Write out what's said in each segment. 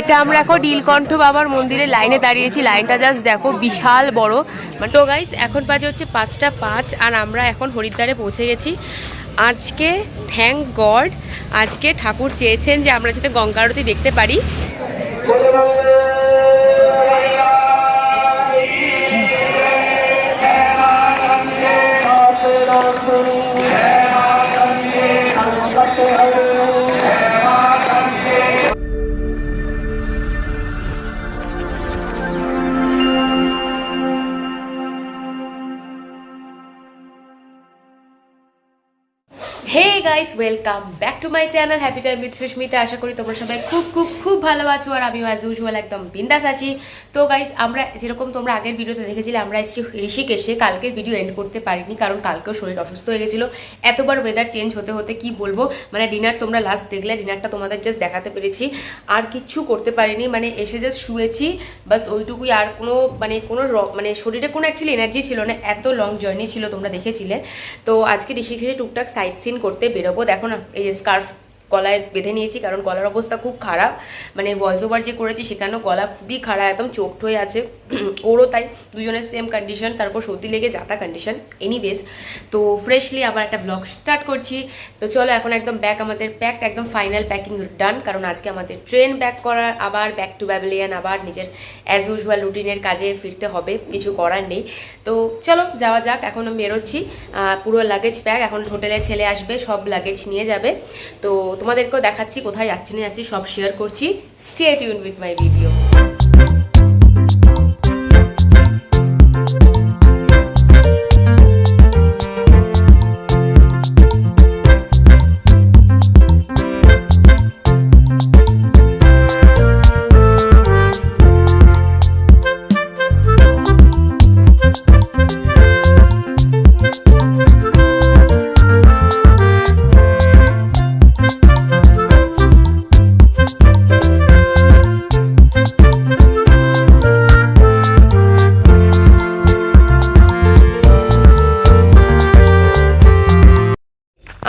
এটা আমরা এখন নীলকণ্ঠ বাবার মন্দিরের লাইনে দাঁড়িয়েছি। লাইনটা জাস্ট দেখো, বিশাল বড়। তো গাইস এখন বাজে হচ্ছে 5:05 আর আমরা এখন হরিদ্বারে পৌঁছে গেছি। আজকে থ্যাংক গড আজকে ঠাকুর চেয়েছেন যে আমরা যাতে গঙ্গা আরতি দেখতে পারি। Hey guys, welcome back to my channel happy time with Sushmita. আশা করি তোমরা সবাই খুব খুব খুব ভালো আছো আর আমি অ্যাজ ইউজুয়াল একদম বিন্দাস আছি। তো গাইস আমরা যেরকম তোমরা আগের ভিডিওতে দেখেছিলে, আমরা এসেছি ঋষিকেশে। কালকের ভিডিও এন্ড করতে পারিনি কারণ কালকেও শরীর অসুস্থ হয়ে গেছিলো। এতবার ওয়েদার চেঞ্জ হতে হতে কি বলবো, মানে ডিনার তোমরা লাস্ট দেখলে, ডিনারটা তোমাদের জাস্ট দেখাতে পেরেছি, আর কিচ্ছু করতে পারিনি। মানে এসে জাস্ট শুয়েছি বাস, ওইটুকুই। আর কোনো শরীরে কোনো অ্যাকচুয়ালি এনার্জি ছিল না, এত লং জার্নি ছিল, তোমরা দেখেছিলে। তো আজকে ঋষিকেশে টুকটাক সাইট সিন করতে বেরোবো। দেখো না, এই যে স্কার্ফ গলায় বেঁধে নিয়েছি কারণ গলার অবস্থা খুব খারাপ। মানে ভয়েস ওভার যে করেছি সেখানেও গলা খুবই খারাপ, একদম চোখট হয়ে আছে। ওরও তাই, দুজনের সেম কন্ডিশন। তারপর সর্দি লেগে যাতা কন্ডিশন। এনিওয়েজ, তো ফ্রেশলি আবার একটা ব্লগ স্টার্ট করছি। তো চলো এখন একদম ব্যাগ আমাদের প্যাকড, একদম ফাইনাল প্যাকিং ডান। কারণ আজকে আমাদের ট্রেন ব্যাক করার, আবার ব্যাক টু ব্যাবিলিয়ান, আবার নিজের অ্যাজ ইউজুয়াল রুটিনের কাজে ফিরতে হবে, কিছু করার নেই। তো চলো যাওয়া যাক। এখন আমি বেরোচ্ছি, পুরো লাগেজ প্যাক। এখন হোটেলে ছেলে আসবে, সব লাগেজ নিয়ে যাবে। তো তোমাদেরকেও দেখাচ্ছি কোথায় যাচ্ছি না যাচ্ছি, সব শেয়ার করছি। Stay tune with my video.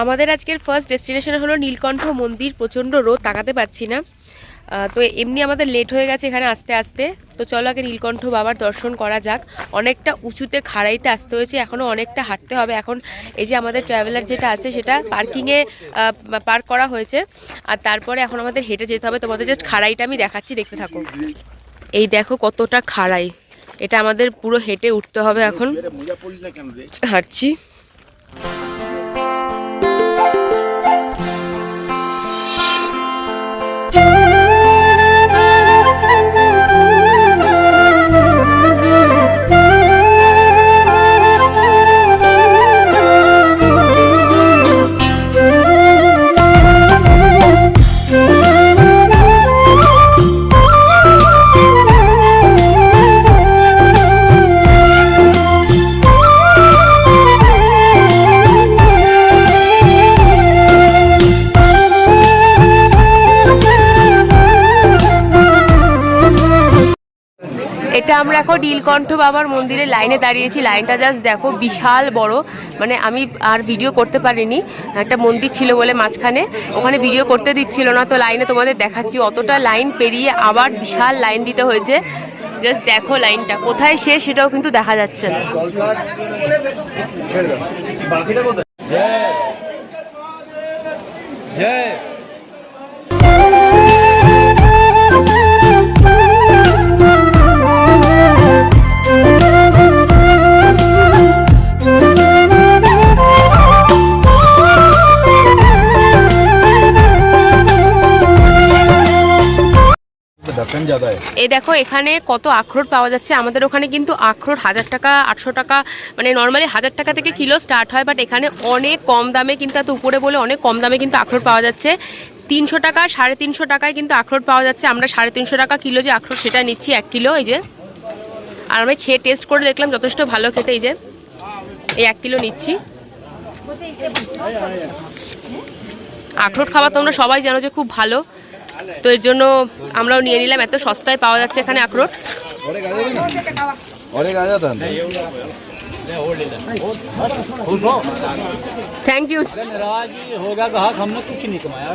আমাদের আজকের ফার্স্ট ডেস্টিনেশন হলো নীলকণ্ঠ মন্দির। প্রচণ্ড রোদ, তাকাতে পাচ্ছি না। তো এমনি আমাদের লেট হয়ে গেছে এখানে আসতে আসতে। তো চলো আগে নীলকণ্ঠ বাবার দর্শন করা যাক। অনেকটা উঁচুতে খাড়াইতে আসতে হয়েছে, এখনও অনেকটা হাঁটতে হবে। এখন এই যে আমাদের ট্রাভেলার যেটা আছে সেটা পার্কিংয়ে পার্ক করা হয়েছে, আর তারপরে এখন আমাদের হেঁটে যেতে হবে। তোমাদের জাস্ট খাড়াইটা আমি দেখাচ্ছি, দেখতে থাকো। এই দেখো কতটা খাড়াই, এটা আমাদের পুরো হেঁটে উঠতে হবে। এখন হাঁটছি। এটা আমরা এখন নীলকণ্ঠ বাবার মন্দিরের লাইনে দাঁড়িয়েছি। লাইনটা জাস্ট দেখো, বিশাল বড়। মানে আমি আর ভিডিও করতে পারিনি, একটা মন্দির ছিল বলে মাঝখানে, ওখানে ভিডিও করতে দিচ্ছিল না। তো লাইনে তোমাদের দেখাচ্ছি, অতটা লাইন পেরিয়ে আবার বিশাল লাইন দিতে হয়েছে। জাস্ট দেখো লাইনটা কোথায় শেষ সেটাও কিন্তু দেখা যাচ্ছে না। এই দেখো এখানে কত আখরোট পাওয়া যাচ্ছে। আমাদের ওখানে কিন্তু আখরোট 1000 টাকা 800 টাকা, মানে নর্মালি 1000 টাকা থেকে কিলো স্টার্ট হয়, বাট এখানে অনেক কম দামে, কিন্তু এত উপরে বলে অনেক কম দামে কিন্তু আখরোট পাওয়া যাচ্ছে। 300 টাকা 350 টাকায় কিন্তু আখরোট পাওয়া যাচ্ছে। আমরা 350 টাকা কিলো যে আখরোট সেটা নিচ্ছি 1 কিলো। এই যে, আর আমি খেয়ে টেস্ট করে দেখলাম যথেষ্ট ভালো খেতে। এই যে এই 1 কিলো নিচ্ছি। আখরোট খাওয়া তোমরা সবাই জানো যে খুব ভালো, তো এর জন্য আমরাও নিয়ে নিলাম। এত সস্তায় পাওয়া যাচ্ছে এখানে আখরোট। Thank you. नाराज होगा ग्राहक, हमने कुछ नहीं कमाया,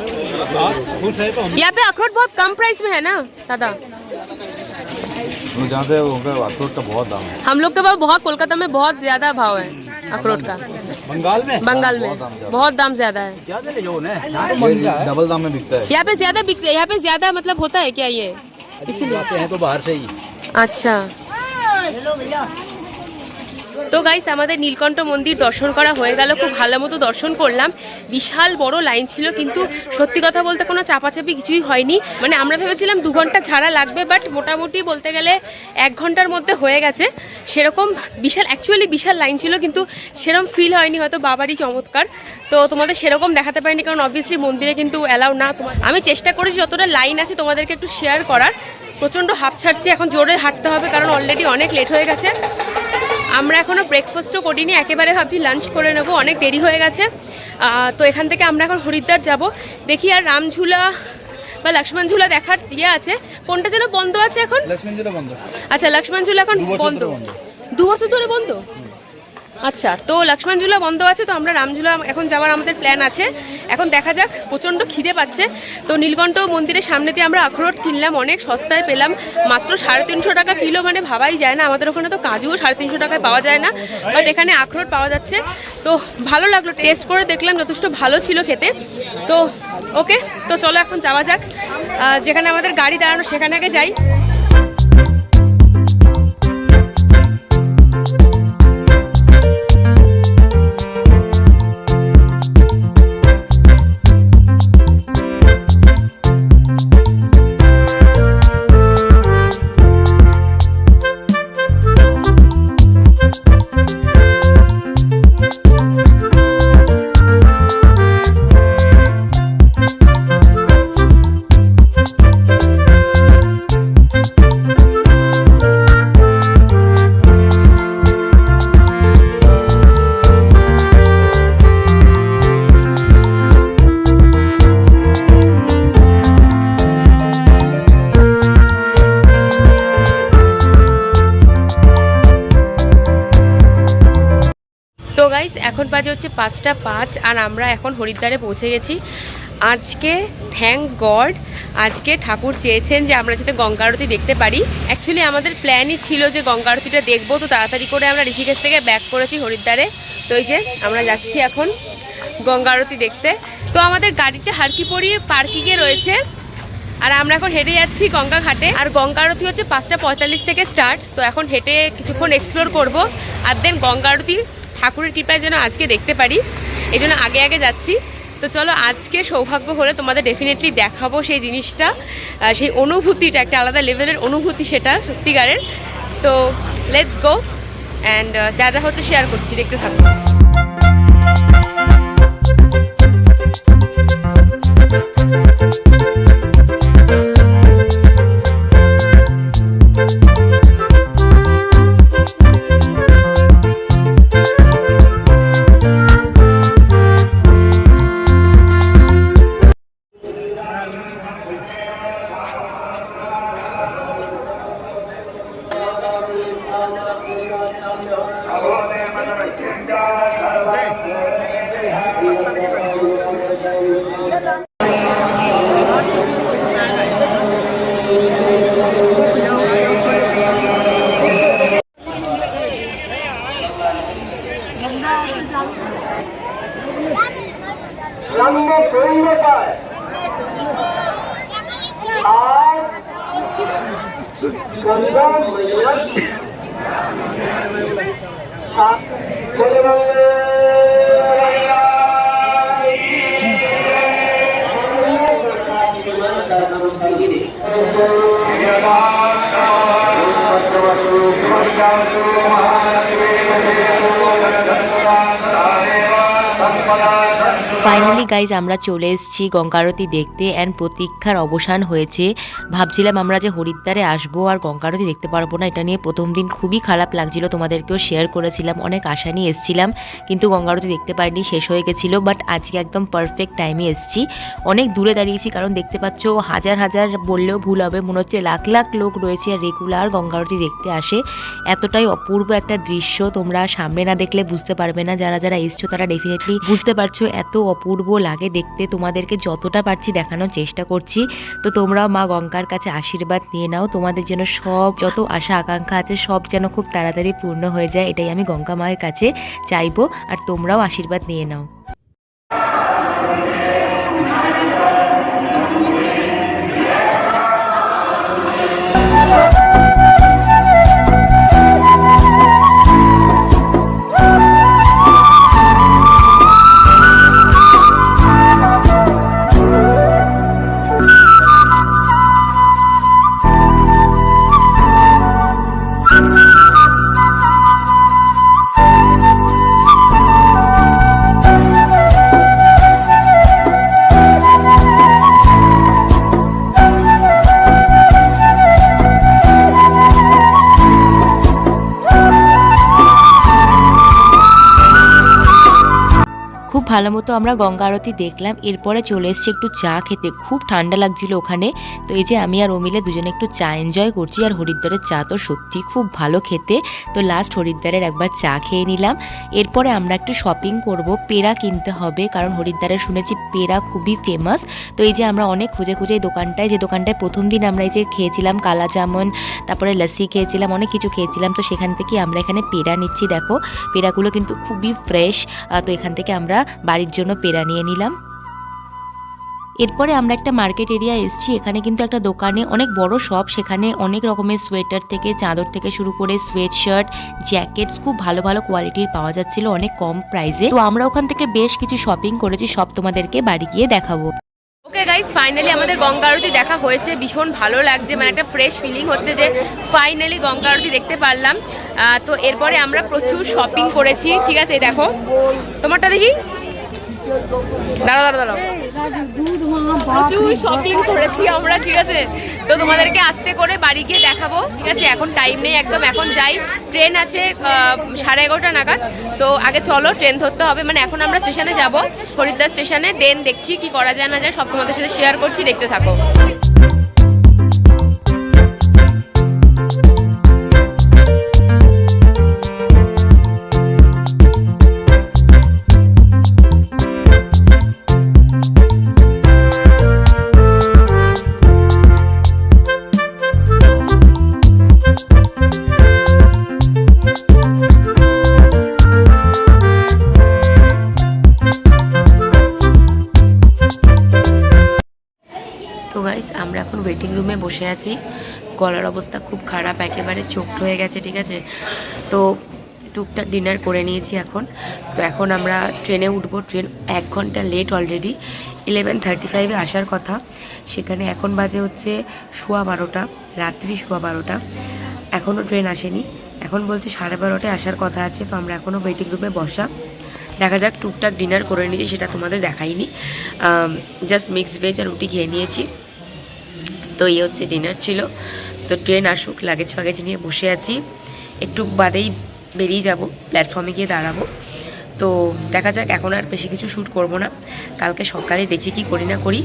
खुश है तो हम। यहाँ पे अखरोट बहुत कम प्राइस में है ना दादा? जानते हो अखरोट का बहुत दाम है। हम लोग के पास बहुत, कोलकाता में बहुत ज्यादा भाव है अखरोट का। बंगाल में बहुत दाम ज्यादा है। डबल दाम में बिकता है। यहाँ पे ज्यादा बिकते, यहाँ पे ज्यादा मतलब होता है क्या ये? इसीलिए आते हैं तो बाहर से ही। আচ্ছা। তো গাইস আমাদের নীলকণ্ঠ মন্দির দর্শন করা হয়ে গেল, খুব ভালো মতো দর্শন করলাম। বিশাল বড় লাইন ছিল, কিন্তু সত্যি কথা বলতে কোনো চাপাচাপি কিছুই হয়নি। মানে আমরা ভেবেছিলাম 2 ঘন্টা ছাড়া লাগবে, বাট মোটামুটি বলতে গেলে 1 ঘন্টার মধ্যে হয়ে গেছে। সেরকম বিশাল, অ্যাকচুয়ালি বিশাল লাইন ছিল, কিন্তু সেরকম ফিল হয়নি, হয়তো বাবারই চমৎকার। তো তোমাদের সেরকম দেখাতে পারিনি, কারণ অবভিয়াসলি মন্দিরে কিন্তু অ্যালাউ না। আমি চেষ্টা করেছি যতটা লাইন আছে তোমাদেরকে একটু শেয়ার করার। প্রচণ্ড হাঁপ ছাড়ছে, এখন জোরে হাঁটতে হবে, কারণ অলরেডি অনেক লেট হয়ে গেছে। আমরা এখনও ব্রেকফাস্টও করিনি, একেবারে ভাবছি লাঞ্চ করে নেব, অনেক দেরি হয়ে গেছে। তো এখান থেকে আমরা এখন হরিদ্বার যাব। দেখি আর রামঝুলা বা লক্ষ্মণ ঝুলা দেখার ইয়ে আছে, কোনটা যেন বন্ধ আছে এখন? লক্ষ্মণ ঝুলা বন্ধ। আচ্ছা, লক্ষ্মণ ঝুলা এখন বন্ধ, 2 বছর ধরে বন্ধ। আচ্ছা, তো লক্ষ্মণ ঝুলা বন্ধ আছে, তো আমরা রামঝুলা এখন যাওয়ার আমাদের প্ল্যান আছে। এখন দেখা যাক, প্রচণ্ড খিদে পাচ্ছে। তো নীলকণ্ঠ মন্দিরের সামনে দিয়ে আমরা আখরোট কিনলাম, অনেক সস্তায় পেলাম, মাত্র 350 টাকা কিলো। মানে ভাবাই যায় না, আমাদের ওখানে তো কাজুও 350 টাকায় পাওয়া যায় না, বাট এখানে আখরোট পাওয়া যাচ্ছে। তো ভালো লাগলো, টেস্ট করে দেখলাম, যথেষ্ট ভালো ছিল খেতে। তো ওকে, তো চলো এখন যাওয়া যাক, যেখানে আমাদের গাড়ি দাঁড়ানো সেখানে আগে যাই। তো গাইস এখন বাজে হচ্ছে 5:05 আর আমরা এখন হরিদ্বারে পৌঁছে গেছি। আজকে থ্যাঙ্ক গড, আজকে ঠাকুর চেয়েছেন যে আমরা যাতে গঙ্গা আরতি দেখতে পারি। অ্যাকচুয়ালি আমাদের প্ল্যানই ছিল যে গঙ্গা আরতিটা দেখবো, তো তাড়াতাড়ি করে আমরা ঋষিকেশ থেকে ব্যাক করেছি হরিদ্বারে। তো এই যে আমরা যাচ্ছি এখন গঙ্গা আরতি দেখতে। তো আমাদের গাড়িটা হারকিপড়ি পার্কিংয়ে রয়েছে, আর আমরা এখন হেঁটে যাচ্ছি গঙ্গা ঘাটে। আর গঙ্গা আরতি হচ্ছে 5:45 থেকে স্টার্ট। তো এখন হেঁটে কিছুক্ষণ এক্সপ্লোর করব, আর দেন গঙ্গা আরতি ঠাকুরের কৃপায় যেন আজকে দেখতে পারি, এই জন্য আগে আগে যাচ্ছি। তো চলো, আজকে সৌভাগ্য হলে তোমাদের ডেফিনেটলি দেখাবো সেই জিনিসটা, সেই অনুভূতিটা, একটা আলাদা লেভেলের অনুভূতি সেটা সত্যিকারের। তো লেটস গো, অ্যান্ড যা যা হচ্ছে শেয়ার করছি, দেখতে থাকবো। লম্বা শৈল পায় আর গঙ্গা মহিলা বলে বলে ফাইনালি গাইজ আমরা চলে এসেছি গঙ্গা আরতি দেখতে অ্যান্ড প্রতীক্ষার অবসান হয়েছে। ভাবছিলাম আমরা যে হরিদ্বারে আসবো আর গঙ্গা আরতি দেখতে পারবো না, এটা নিয়ে প্রথম দিন খুবই খারাপ লাগছিল, তোমাদেরকেও শেয়ার করেছিলাম, অনেক আশা নিয়ে এসেছিলাম কিন্তু গঙ্গা আরতি দেখতে পারিনি, শেষ হয়ে গেছিলো। বাট আজকে একদম পারফেক্ট টাইমে এসেছি, অনেক দূরে দাঁড়িয়েছি কারণ দেখতে পাচ্ছ হাজার হাজার বললেও ভুল হবে, মনে হচ্ছে লাখ লাখ লোক রয়েছে আর রেগুলার গঙ্গা আরতি দেখতে আসে। এতটাই অপূর্ব একটা দৃশ্য, তোমরা সামনে না দেখলে বুঝতে পারবে না, যারা যারা এসছো তারা ডেফিনেটলি বুঝতে পারছো এত অপূর্ব লাগে দেখতে। তোমাদেরকে যতটা পারছি দেখানোর চেষ্টা করছি, তো তোমরাও মা গঙ্গার কাছে আশীর্বাদ নিয়ে নাও, তোমাদের যেন সব যত আশা আকাঙ্ক্ষা আছে সব যেন খুব তাড়াতাড়ি পূর্ণ হয়ে যায়, এটাই আমি গঙ্গা মায়ের কাছে চাইবো, আর তোমরাও আশীর্বাদ নিয়ে নাও। খুব ভালো মতো আমরা গঙ্গা আরতি দেখলাম, এরপরে চলে এসেছি একটু চা খেতে, খুব ঠান্ডা লাগছিল ওখানে, তো এই যে আমি আর অমিলে দুজনে একটু চা এনজয় করছি। আর হরিদ্বারের চা তো সত্যি খুব ভালো খেতে, তো লাস্ট হরিদ্বারের একবার চা খেয়ে নিলাম। এরপরে আমরা একটু শপিং করব, পেড়া কিনতে হবে কারণ হরিদ্বারে শুনেছি পেড়া খুবই ফেমাস। তো এই যে আমরা অনেক খুঁজে খুঁজে দোকানটায়, যে দোকানটায় প্রথম দিন আমরা এই যে খেয়েছিলাম কালা জামুন, তারপরে লস্যি খেয়েছিলাম, অনেক কিছু খেয়েছিলাম, তো সেখান থেকে আমরা এখানে পেড়া নিচ্ছি। দেখো পেড়াগুলো কিন্তু খুবই ফ্রেশ, তো এখান থেকে আমরা বাড়ির জন্য পেড়া নিয়ে নিলাম। এরপরে আমরা একটা মার্কেট এরিয়া এসেছি, এখানে কিন্তু একটা দোকানে অনেক বড় শপ, সেখানে অনেক রকমের সোয়েটার থেকে চাদর থেকে শুরু করে সোয়েট শার্ট, জ্যাকেটস খুব ভালো ভালো কোয়ালিটির পাওয়া যাচ্ছিল অনেক কম প্রাইসে। তো আমরা ওখান থেকে বেশ কিছু শপিং করেছি, সব তোমাদেরকে বাড়ি গিয়ে দেখাবো। ওকে গাইস, ফাইনালি আমাদের গঙ্গা আরতি দেখা হয়েছে, ভীষণ ভালো লাগছে, মানে একটা ফ্রেশ ফিলিং হচ্ছে যে ফাইনালি গঙ্গা আরতি দেখতে পারলাম। তো এরপরে আমরা প্রচুর শপিং করেছি, ঠিক আছে দেখো তোমারটা দেখি, দাঁড়াও দাঁড়াও দাঁড়াও, প্রচুর শপিং করেছি আমরা, ঠিক আছে, তো তোমাদেরকে আস্তে করে বাড়ি গিয়ে দেখাবো, ঠিক আছে, এখন টাইম নেই একদম, এখন যাই, ট্রেন আছে 11:30 নাগাদ, তো আগে চলো ট্রেন ধরতে হবে, মানে এখন আমরা স্টেশনে যাব, হরিদ্বার স্টেশনে, দেন দেখছি কি করা যায় না যায়, সব তোমাদের সাথে শেয়ার করছি, দেখতে থাকো। তো গাইস আমরা এখন ওয়েটিং রুমে বসে আছি, গলার অবস্থা খুব খারাপ, একেবারে চোখট হয়ে গেছে, ঠিক আছে, তো টুকটাক ডিনার করে নিয়েছি এখন। তো এখন আমরা ট্রেনে উঠবো, ট্রেন 1 ঘন্টা লেট অলরেডি, 11:35-এ আসার কথা, সেখানে এখন বাজে হচ্ছে 12:15, রাত্রি 12:15, এখনও ট্রেন আসেনি, এখন বলছে 12:30টায় আসার কথা আছে, তো আমরা এখনও ওয়েটিং রুমে বসা, দেখা যাক, টুকটাক ডিনার করে নিয়েছি, সেটা তোমাদের দেখাইনি, জাস্ট মিক্সড ভেজ আর রুটি খেয়ে নিয়েছি, তো এই হচ্ছে ডিনার ছিল। তো ট্রেন আসুক, লাগেজ ফাগেজ নিয়ে বসে আছি, একটু বাদেই বেরিয়ে যাব, প্ল্যাটফর্মে গিয়ে দাঁড়াবো, তো দেখা যাক, এখন আর বেশি কিছু শ্যুট করব না, কালকে সকালে দেখি কি করি না করি,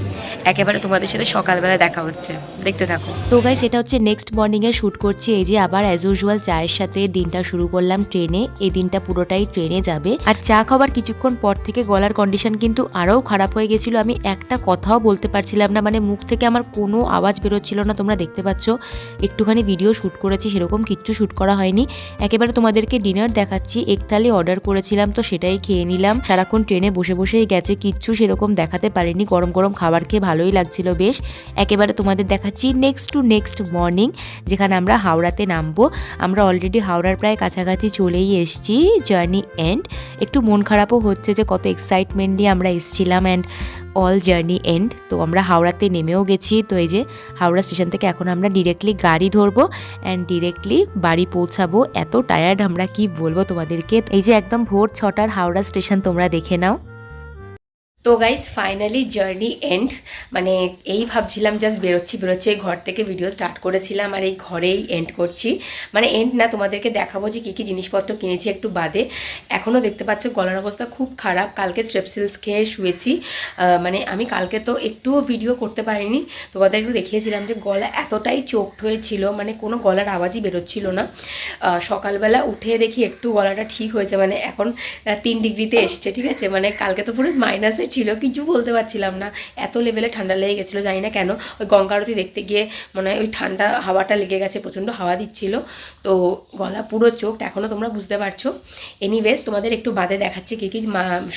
একেবারে তোমাদের সাথে সকালবেলা দেখা হচ্ছে, দেখতে থাকো। তো গাইস এটা হচ্ছে নেক্সট মর্নিংয়ে শ্যুট করছি, এই যে আবার অ্যাজ ইউজুয়াল চায়ের সাথে দিনটা শুরু করলাম ট্রেনে, এই দিনটা পুরোটাই ট্রেনে যাবে। আর চা খাবার কিছুক্ষণ পর থেকে গলার কন্ডিশন কিন্তু আরও খারাপ হয়ে গেছিলো, আমি একটা কথাও বলতে পারছিলাম না, মানে মুখ থেকে আমার কোনো আওয়াজ বেরোচ্ছিল না, তোমরা দেখতে পাচ্ছ একটুখানি ভিডিও শ্যুট করেছি, সেরকম কিচ্ছু শ্যুট করা হয়নি, একেবারে তোমাদেরকে ডিনার দেখাচ্ছি। এক থালি অর্ডার করেছিলাম, তো সেটাই খেয়ে নিলাম, সারাক্ষণ ট্রেনে বসে বসেই গেছে, কিচ্ছু সেরকম দেখাতে পারিনি, গরম গরম খাবার খেয়ে ভালোই লাগছিল বেশ। একেবারে তোমাদের দেখাচ্ছি নেক্সট টু নেক্সট মর্নিং, যেখানে আমরা হাওড়াতে নামবো, আমরা অলরেডি হাওড়ার প্রায় কাছাকাছি চলেই এসেছি, জার্নি এন্ড, একটু মন খারাপও হচ্ছে যে কত এক্সাইটমেন্ট নিয়ে আমরা এসেছিলাম, অ্যান্ড অল জার্নি এন্ড, তো আমরা হাওড়াতে নেমেও গেছি। তো এই যে হাওড়া স্টেশন থেকে এখন আমরা ডিরেক্টলি গাড়ি ধরবো অ্যান্ড ডিরেক্টলি বাড়ি পৌঁছাবো, এত টায়ার্ড আমরা কি বলবো তোমাদেরকে। এই যে একদম ভোর 6টার হাওড়া স্টেশন, তোমরা দেখে নাও। তো গাইস ফাইনালি জার্নি এন্ড, মানে এই ভাবছিলাম জাস্ট বেরোচ্ছি এই ঘর থেকে ভিডিও স্টার্ট করেছিলাম আর এই ঘরেই এন্ড করছি। মানে এন্ড না, তোমাদেরকে দেখাবো যে কী কী জিনিসপত্র কিনেছি একটু বাদে। এখনও দেখতে পাচ্ছ গলার অবস্থা খুব খারাপ, কালকে স্ট্রেপসিলস খেয়ে শুয়েছি। মানে আমি কালকে তো একটুও ভিডিও করতে পারিনি, তোমাদের একটু দেখিয়েছিলাম যে গলা এতটাই চোকড হয়েছিল, মানে কোনো গলার আওয়াজই বেরোচ্ছিল না। সকালবেলা উঠে দেখি একটু গলাটা ঠিক হয়েছে, মানে এখন 3 ডিগ্রিতে এসছে, ঠিক আছে। মানে কালকে তো পুরো মাইনাসে ছিল, কিছু বলতে পারছিলাম না, এত লেভেলে ঠান্ডা লেগে গেছিলো, জানি না কেন। ওই গঙ্গা আরতি দেখতে গিয়ে মনে হয় ওই ঠান্ডা হাওয়াটা লেগে গেছে, প্রচণ্ড হাওয়া দিচ্ছিল, তো গলা পুরো চোখ, এখনও তোমরা বুঝতে পারছো। এনিওয়েজ তোমাদের একটু বাদে দেখাচ্ছি কী কী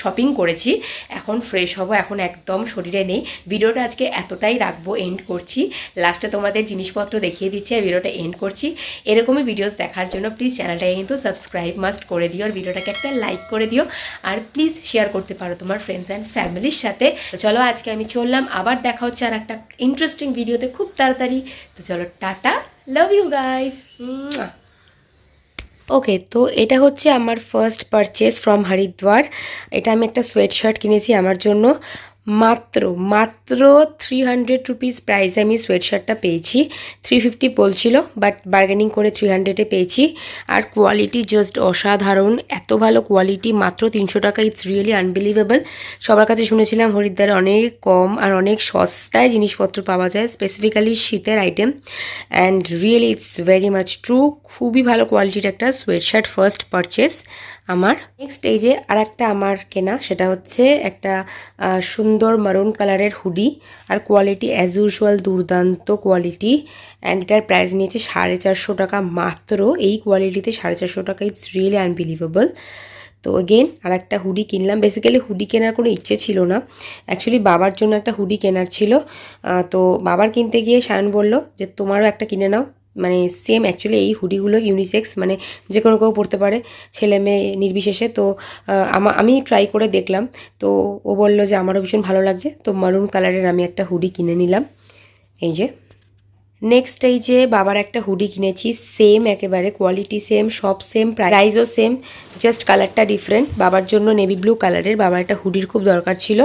শপিং করেছি। এখন ফ্রেশ হব, এখন একদম শরীরে নেই। ভিডিওটা আজকে এতটাই রাখবো, এন্ড করছি। লাস্টে তোমাদের জিনিসপত্র দেখিয়ে দিচ্ছি আর ভিডিওটা এন্ড করছি। এরকমই ভিডিওস দেখার জন্য প্লিজ চ্যানেলটাকে কিন্তু সাবস্ক্রাইব মাস্ট করে দিও, আর ভিডিওটাকে একটা লাইক করে দিও, আর প্লিজ শেয়ার করতে পারো তোমার ফ্রেন্ডস অ্যান্ড ফ্যামিলির সাথে। তো চলো আজকে আমি চললাম, আবার দেখা হচ্ছে আর একটা ইন্টারেস্টিং ভিডিওতে খুব তাড়াতাড়ি। তো চলো টাটা, লাভ ইউ গাইস। ওকে, তো এটা হচ্ছে আমার ফার্স্ট পারচেস ফ্রম হরিদ্বার। এটা আমি একটা সোয়েট শার্ট কিনেছি আমার জন্য, মাত্র 300 রুপিস প্রাইসে আমি সোয়েট শার্টটা পেয়েছি। 350 বলছিল, বাট বার্গেনিং করে 300-এ পেয়েছি। আর কোয়ালিটি জাস্ট অসাধারণ, এত ভালো কোয়ালিটি, মাত্র 300 টাকা। It's really unbelievable. সবার কাছে শুনেছিলাম হরিদ্বারে অনেক কম আর অনেক সস্তায় জিনিসপত্র পাওয়া যায়, স্পেসিফিক্যালি শীতের item, and really it's very much true. খুবই ভালো কোয়ালিটির একটা সোয়েট শার্ট, ফার্স্ট পারচেস আমার। নেক্সট এই যে আর একটা আমার কেনা, সেটা হচ্ছে একটা সুন্দর মারুন কালারের হুডি, আর কোয়ালিটি অ্যাজ ইউজুয়াল দুর্দান্ত কোয়ালিটি, অ্যান্ড এটার প্রাইস নিয়েছে 450 টাকা মাত্র। এই কোয়ালিটিতে 450 টাকা, ইটস রিয়েলি আনবিলিভেবল। তো এগেন আর একটা হুডি কিনলাম। বেসিক্যালি হুডি কেনার কোনো ইচ্ছে ছিল না, অ্যাকচুয়ালি বাবার জন্য একটা হুডি কেনার ছিল। তো বাবার কিনতে গিয়ে সায়ন বলল যে তোমারও একটা কিনে নাও, মানে সেম। অ্যাকচুয়ালি এই হুডিগুলো ইউনিসেক্স, মানে যে কোনো কেউ পরতে পারে, ছেলে মেয়ে নির্বিশেষে। তো আমি ট্রাই করে দেখলাম, তো ও বললো যে আমারও ভীষণ ভালো লাগছে, তো মারুন কালারের আমি একটা হুডি কিনে নিলাম। এই যে নেক্সট এই যে বাবার একটা হুডি কিনেছি, সেম একেবারে, কোয়ালিটি সেম, সব সেম, প্রাইসও সেম, জাস্ট কালারটা ডিফারেন্ট। বাবার জন্য নেভি ব্লু কালারের, বাবার একটা হুডির খুব দরকার ছিল,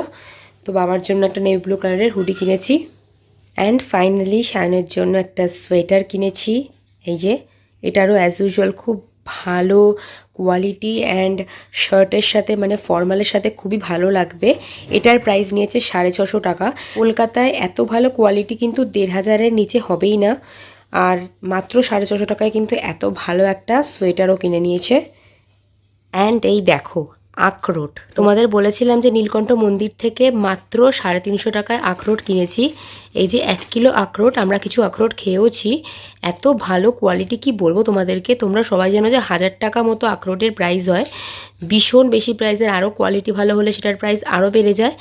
তো বাবার জন্য একটা নেভি ব্লু কালারের হুডি কিনেছি। অ্যান্ড ফাইনালি শায়নের জন্য একটা সোয়েটার কিনেছি। এই যে এটারও অ্যাজ ইউজুয়াল খুব ভালো কোয়ালিটি, অ্যান্ড শার্টের সাথে মানে ফর্মালের সাথে খুবই ভালো লাগবে। এটার প্রাইস নিয়েছে 650 টাকা। কলকাতায় এত ভালো কোয়ালিটি কিন্তু 1500-এর নিচে হবেই না, আর মাত্র 650 টাকায় কিন্তু এত ভালো একটা সোয়েটারও কিনে নিয়েছে। অ্যান্ড এই দেখো আখরোট, তোমাদের বলেছিলাম যে নীলকণ্ঠ মন্দির থেকে মাত্র 350 টাকায় আখরোট কিনেছি। এই যে 1 কিলো আখরোট, আমরা কিছু আখরোট খেয়েওছি, এত ভালো কোয়ালিটি কি বলবো তোমাদেরকে। তোমরা সবাই জানো যে 1000 টাকা মতো আখরোটের প্রাইস হয়, ভীষণ বেশি প্রাইসের। আরও কোয়ালিটি ভালো হলে সেটার প্রাইস আরও বেড়ে যায়,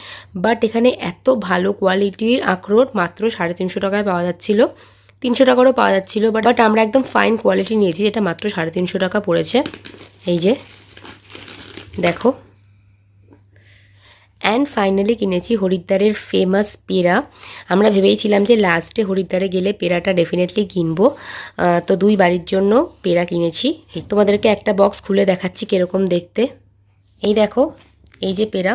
বাট এখানে এত ভালো কোয়ালিটির আখরোট মাত্র 350 টাকায় পাওয়া যাচ্ছিল। 300 টাকারও পাওয়া যাচ্ছিল, বাট আমরা একদম ফাইন কোয়ালিটি নিয়েছি, যেটা মাত্র 350 টাকা পড়েছে। এই যে দেখো। অ্যান্ড ফাইনালি কিনেছি হরিদ্বারের ফেমাস পেড়া। আমরা ভেবেইছিলাম যে লাস্টে হরিদ্বারে গেলে পেড়াটা ডেফিনেটলি কিনবো, তো 2 বাড়ির জন্য পেড়া কিনেছি। তোমাদেরকে একটা বক্স খুলে দেখাচ্ছি কীরকম দেখতে। এই দেখো, এই যে পেড়া,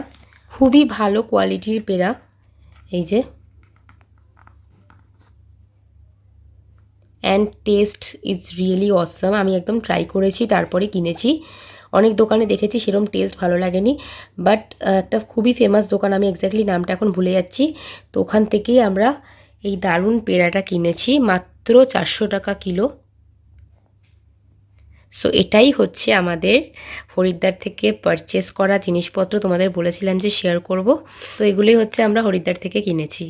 খুবই ভালো কোয়ালিটির পেড়া। এই যে, and test is really awesome. আমি একদম ট্রাই করেছি, তারপরে কিনেছি। অনেক দোকানে দেখেছি সেরকম টেস্ট ভালো লাগেনি, বাট একটা খুবই ফেমাস দোকান, আমি এক্স্যাক্টলি নামটা এখন ভুলে যাচ্ছি, তো ওখান থেকেই আমরা এই দারুণ পেড়াটা কিনেছি, মাত্র 400 টাকা কিলো। সো এটাই হচ্ছে আমাদের হরিদ্বার থেকে পারচেস করা জিনিসপত্র। তোমাদের বলেছিলাম যে শেয়ার করব, তো এগুলোই হচ্ছে আমরা হরিদ্বার থেকে কিনেছি।